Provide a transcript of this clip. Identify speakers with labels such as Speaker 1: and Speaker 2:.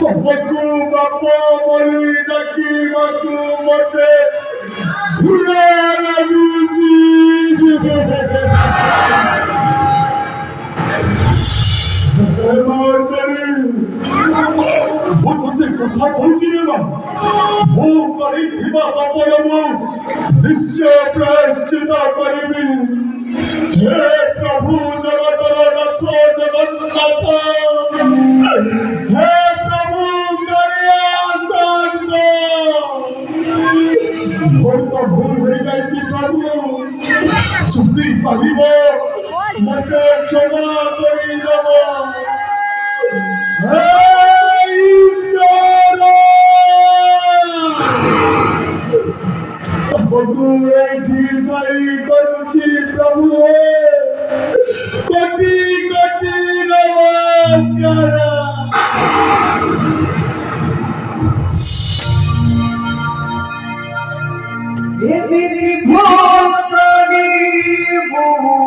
Speaker 1: ତମକୁ ବାପ ବୋଲି ଡାକିବାକୁ ମତେ ଘୃଣା ଲାଗୁଛି। ମୁଁ ତତେ କଥା କହୁଛି ରେ ମା, ମୁଁ କରିଥିବା ପାପର ମୁଁ ନିଶ୍ଚୟ ପ୍ରାୟଶ୍ଚିତ କରିବି। ହେ ପ୍ରଭୁ ଜଗତର ନାଥ ଜଗନ୍ନାଥ, ହେ ପ୍ରଭୁ କାଳିଆ ଶାନ୍ତ, ମୋର ତ ଭୁଲ ହୋଇଯାଇଛି ପ୍ରଭୁ, ଯଦି ପାରିବ ମତେ କ୍ଷମା କରିଦେବ। ହେ ଈଶ୍ୱର, ତମକୁ ଏଇଠି ଦାୟୀ କରୁଛି ପ୍ରଭୁ, କୋଟି କୋଟି ନମସ୍କାର।